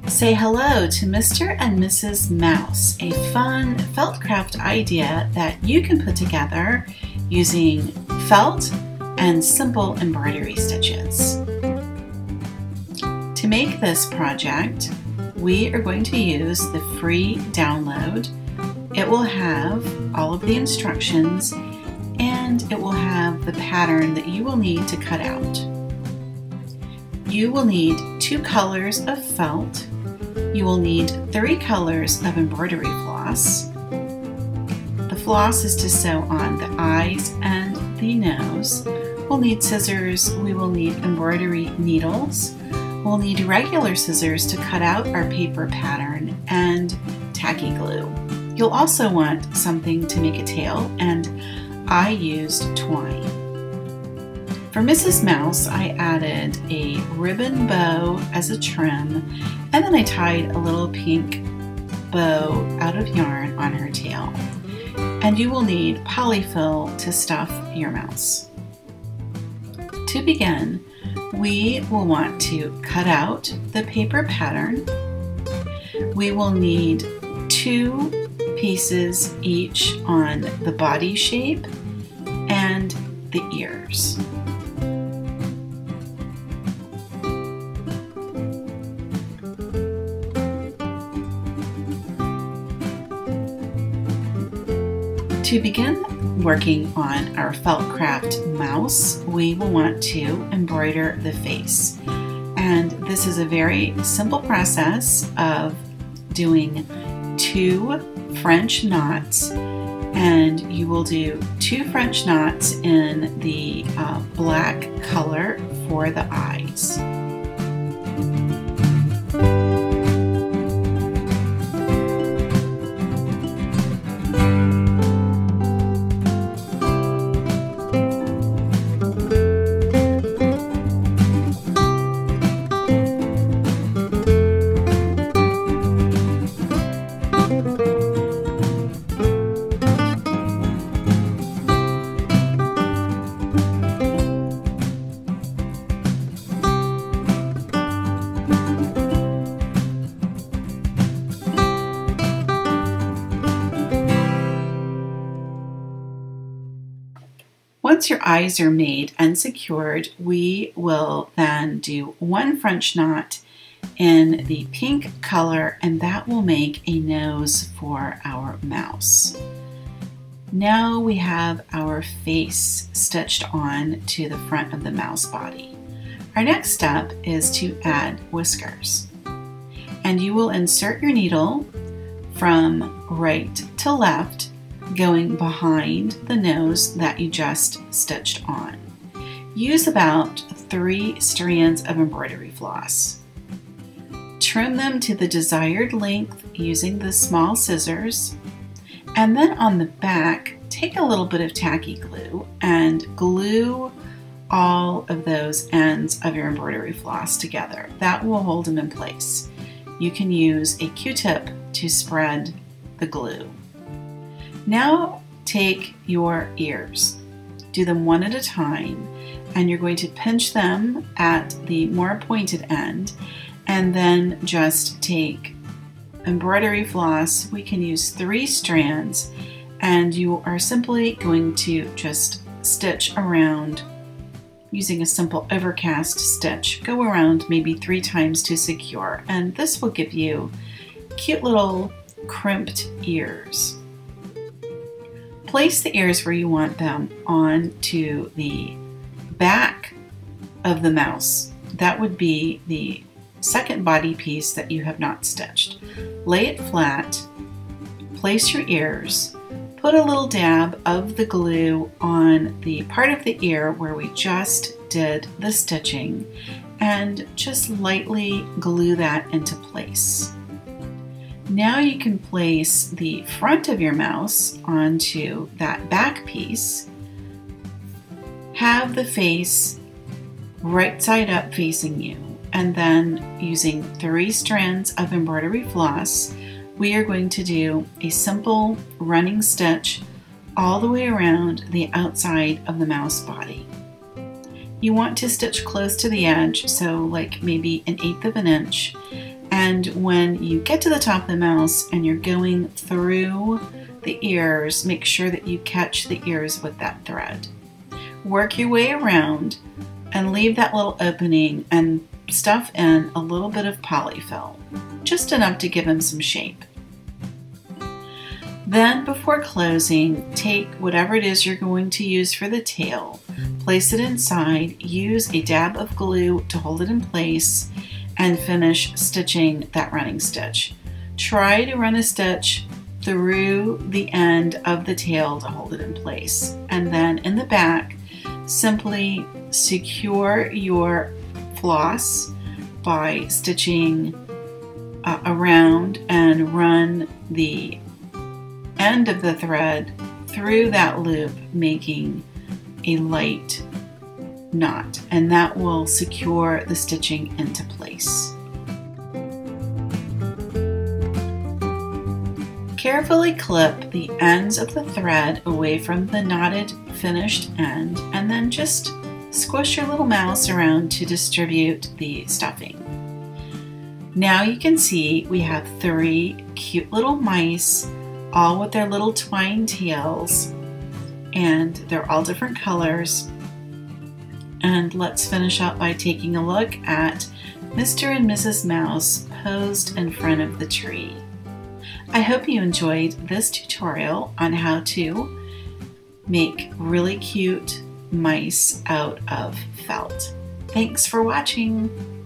Say hello to Mr. and Mrs. Mouse, a fun felt craft idea that you can put together using felt and simple embroidery stitches. To make this project, we are going to use the free download. It will have all of the instructions and it will have the pattern that you will need to cut out. You will need 2 colors of felt. You will need 3 colors of embroidery floss. The floss is to sew on the eyes and the nose. We'll need scissors. We will need embroidery needles. We'll need regular scissors to cut out our paper pattern and tacky glue. You'll also want something to make a tail, and I used twine. For Mrs. Mouse, I added a ribbon bow as a trim, and then I tied a little pink bow out of yarn on her tail. And you will need polyfill to stuff your mouse. To begin, we will want to cut out the paper pattern. We will need 2 pieces each on the body shape and the ears. To begin working on our felt craft mouse, we will want to embroider the face. And this is a very simple process of doing 2 French knots, and you will do 2 French knots in the black color for the eyes. Once your eyes are made and secured, we will then do 1 French knot in the pink color, and that will make a nose for our mouse. Now we have our face stitched on to the front of the mouse body. Our next step is to add whiskers. And you will insert your needle from right to left, going behind the nose that you just stitched on. Use about 3 strands of embroidery floss. Trim them to the desired length using the small scissors, and then on the back, take a little bit of tacky glue and glue all of those ends of your embroidery floss together. That will hold them in place. You can use a Q-tip to spread the glue. Now take your ears, do them one at a time, and you're going to pinch them at the more pointed end, and then just take embroidery floss. We can use 3 strands, and you are simply going to just stitch around using a simple overcast stitch. Go around maybe 3 times to secure, and this will give you cute little crimped ears. Place the ears where you want them onto the back of the mouse. That would be the second body piece that you have not stitched. Lay it flat, place your ears, put a little dab of the glue on the part of the ear where we just did the stitching, and just lightly glue that into place. Now you can place the front of your mouse onto that back piece. Have the face right side up facing you, and then using 3 strands of embroidery floss, we are going to do a simple running stitch all the way around the outside of the mouse body. You want to stitch close to the edge, so like maybe 1/8 of an inch, And when you get to the top of the mouse and you're going through the ears, make sure that you catch the ears with that thread. Work your way around and leave that little opening and stuff in a little bit of polyfill, just enough to give him some shape. Then before closing, take whatever it is you're going to use for the tail, place it inside, use a dab of glue to hold it in place, and finish stitching that running stitch. Try to run a stitch through the end of the tail to hold it in place. And then in the back, simply secure your floss by stitching around and run the end of the thread through that loop, making a light knot, and that will secure the stitching into place. Carefully clip the ends of the thread away from the knotted finished end, and then just squish your little mouse around to distribute the stuffing. Now you can see we have 3 cute little mice, all with their little twine tails, and they're all different colors. And let's finish up by taking a look at Mr. and Mrs. Mouse posed in front of the tree. I hope you enjoyed this tutorial on how to make really cute mice out of felt. Thanks for watching.